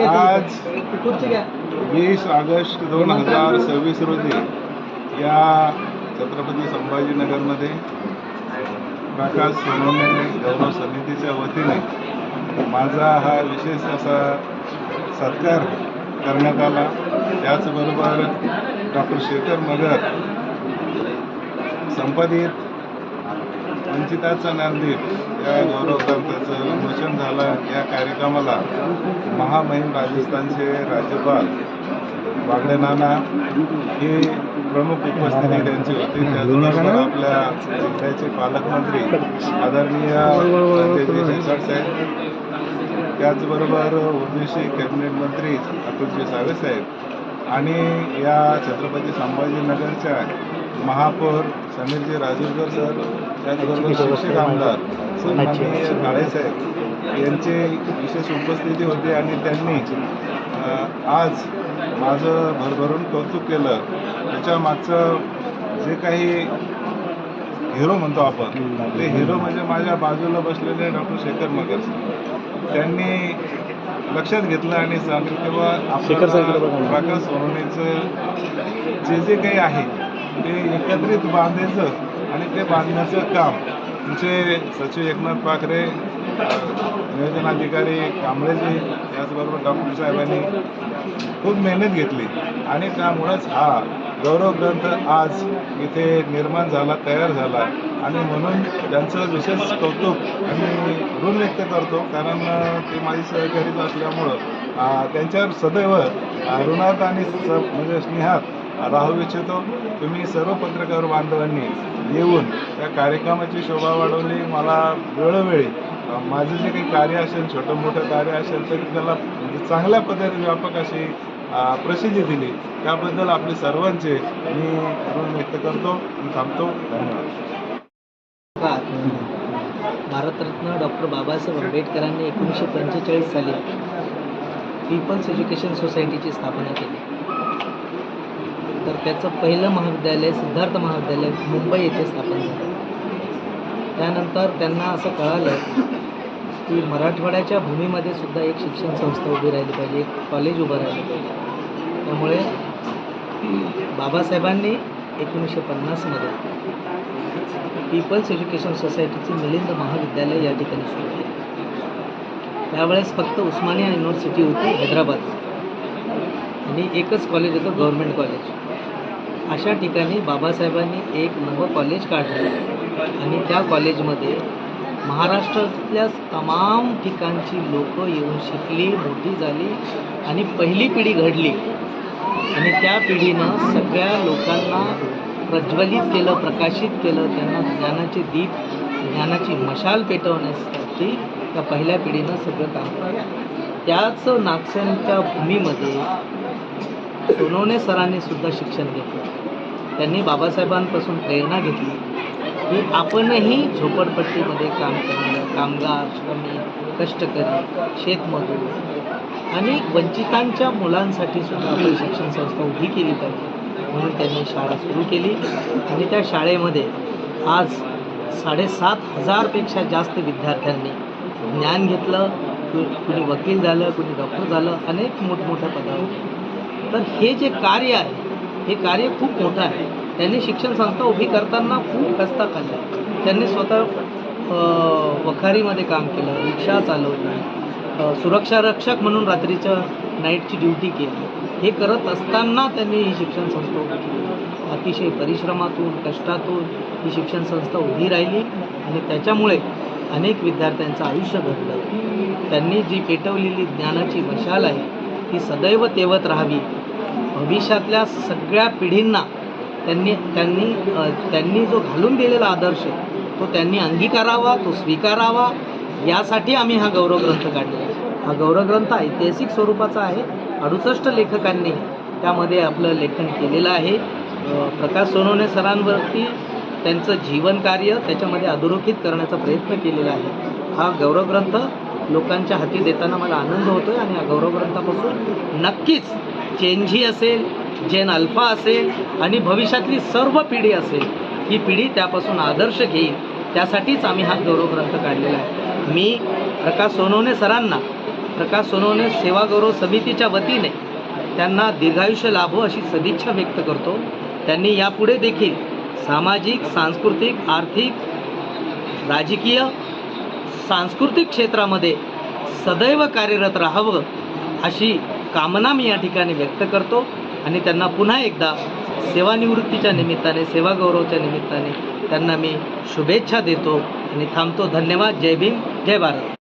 आज 20 ऑगस्ट 2026 रोजी या छत्रपती संभाजीनगरमध्ये प्रकाश सोनवणे गौरव समितीच्या वतीने माझा हा विशेष असा सत्कार करण्यात आला। त्याचबरोबर डॉक्टर शेखर मगर संपादित वंचिताचा ज्ञानदीप या गौरव ग्रंथाचं विमोचन झालं। या कार्यक्रमाला महामहिम राजस्थानचे राज्यपाल वागडे नाना हे प्रमुख उपस्थिती त्यांची होती। त्याचबरोबर आपल्या जिल्ह्याचे पालकमंत्री आदरणीय संजयजी शिरसाट साहेब, त्याचबरोबर उर्जेशी कॅबिनेट मंत्री अतुलजी सावे साहेब आणि या छत्रपती संभाजीनगरच्या महापौर समीरजी राजूरकर सर, त्याचबरोबर शिक्षक आमदार सन्माननीय काळेसाहेब यांची विशेष उपस्थिती होती आणि त्यांनी आज माझं भरभरून कौतुक केलं। त्याच्या मागचं जे काही हिरो म्हणतो आपण, ते हिरो म्हणजे माझ्या बाजूला बसलेले डॉक्टर शेखर मगर त्यांनी लक्षात घेतलं आणि सांगितलं की बाबा प्रकाश सोनवणेचं जे काही आहे ते एकत्रित बांधायचं आणि ते बांधण्याचं काम तुमचे सचिव एकनाथ पाखरे, नियोजन अधिकारी कांबळेजी, त्याचबरोबर डॉक्टर साहेबांनी खूप मेहनत घेतली आणि त्यामुळंच हा गौरव ग्रंथ आज इथे निर्माण झाला, तयार झाला आणि म्हणून त्यांचं विशेष कौतुक आणि ऋण व्यक्त करतो, कारण ते माझी सहकारीच असल्यामुळं त्यांच्यावर सदैव ऋणात आणि म्हणजे स्नेहात राहू इच्छितो। तुम्ही सर्व पत्रकार बांधवांनी येऊन त्या कार्यक्रमाची शोभा वाढवली। मला वेळोवेळी माझं जे काही कार्य असेल, छोटं मोठं कार्य असेल तरी त्याला चांगल्या पद्धतीने व्यापक अशी प्रसिद्धी दिली, त्याबद्दल आपले सर्वांचे मी ऋण व्यक्त करतो आणि थांबतो. धन्यवाद. भारतरत्न डॉक्टर बाबासाहेब आंबेडकरांनी 1945 साली पीपल्स एज्युकेशन सोसायटीची स्थापना केली. तर त्याचं पहिलं महाविद्यालय सिद्धार्थ महाविद्यालय मुंबई येथे स्थापन झालं. त्यानंतर त्यांना असं कळालं की मराठवाड्याच्या भूमीमध्ये सुद्धा एक शिक्षण संस्था उभी राहिली पाहिजे, एक कॉलेज उभं राहिलं पाहिजे. त्यामुळे बाबासाहेबांनी 1950मध्ये पीपल्स एज्युकेशन सोसायटीचे मिलिंद महाविद्यालय या ठिकाणी सुरू केले. त्यावेळेस फक्त उस्मानिया युनिव्हर्सिटी होती हैदराबाद आणि एकच कॉलेज होतं गव्हर्नमेंट कॉलेज. अशा ठिकाणी बाबासाहेबांनी एक नवं कॉलेज काढलं आणि त्या कॉलेजमध्ये महाराष्ट्रातल्या तमाम ठिकाणची लोकं येऊन शिकली, मोठी झाली आणि पहिली पिढी घडली. आणि त्या पिढीनं सगळ्या लोकांना प्रज्वलित केलं, प्रकाशित केलं. त्यांना ज्ञानाचे दीप, ज्ञानाची मशाल पेटवण्यासाठी त्या पहिल्या पिढीनं सगळं काम केलं. त्याच नागसेनच्या भूमीमध्ये सोनवणे सरांनी सुद्धा शिक्षण घेतलं. त्यांनी बाबासाहेबांपासून प्रेरणा घेतली की आपणही झोपडपट्टीमध्ये काम करणारे कामगार, श्रमिक, कष्टकरी, शेतमजूर आणि वंचितांच्या मुलांसाठी सुद्धा आपण शिक्षण संस्था उभी केली पाहिजे. म्हणून त्यांनी शाळा सुरू केली आणि त्या शाळेमध्ये आज 7,500पेक्षा जास्त विद्यार्थ्यांनी ज्ञान घेतलं. कुणी वकील झालं, कुणी डॉक्टर झालं, अनेक मोठमोठ्या पदावर. तर हे जे कार्य आहे हे कार्य खूप मोठं आहे. त्यांनी शिक्षण संस्था उभी करताना खूप कष्ट खाल्ला. त्यांनी स्वतः वखारीमध्ये काम केलं, रिक्षा चालवली, सुरक्षा रक्षक म्हणून रात्रीच्या नाईटची ड्युटी केली. हे करत असताना त्यांनी ही शिक्षण संस्था उभी केली. अतिशय परिश्रमातून, कष्टातून ही शिक्षण संस्था उभी राहिली आणि त्याच्यामुळे अनेक विद्यार्थ्यांचं आयुष्य घडलं. त्यांनी जी पेटवलेली ज्ञानाची मशाल आहे ती सदैव तेवत राहावी. भविष्यातल्या सगळ्या पिढींना त्यांनी जो घालून दिलेला आदर्श तो त्यांनी अंगीकारावा, तो स्वीकारावा. यासाठी आम्ही हा गौरवग्रंथ काढलेला आहे. हा गौरवग्रंथ ऐतिहासिक स्वरूपाचा आहे. 68 लेखकांनी त्यामध्ये आपलं लेखन केलेलं आहे. प्रकाश सोनवणे सरांवरती त्यांचं जीवन कार्य त्याच्यामध्ये अधोरेखित करण्याचा प्रयत्न केलेला आहे. हा गौरवग्रंथ लोकांच्या हाती देताना मला आनंद होतो आहे आणि या गौरवग्रंथापासून नक्कीच चेंजी असेल, जेन अल्फा असेल आणि भविष्यातली सर्व पिढी असेल, ही पिढी त्यापासून आदर्श घेईल. त्यासाठीच आम्ही हा गौरवग्रंथ काढलेला आहे. मी प्रकाश सोनवणे सरांना, प्रकाश सोनवणे सेवा गौरव समितीच्या वतीने त्यांना दीर्घायुष्य लाभो अशी सदिच्छा व्यक्त करतो. त्यांनी यापुढे देखील सामाजिक, सांस्कृतिक, आर्थिक, राजकीय, सांस्कृतिक क्षेत्रामध्ये सदैव कार्यरत राहावं अशी कामना मी या ठिकाणी व्यक्त करतो आणि त्यांना पुन्हा एकदा सेवानिवृत्तीच्या निमित्ताने, सेवागौरवच्या निमित्ताने त्यांना मी शुभेच्छा देतो आणि थांबतो. धन्यवाद. जय भीम, जय भारत.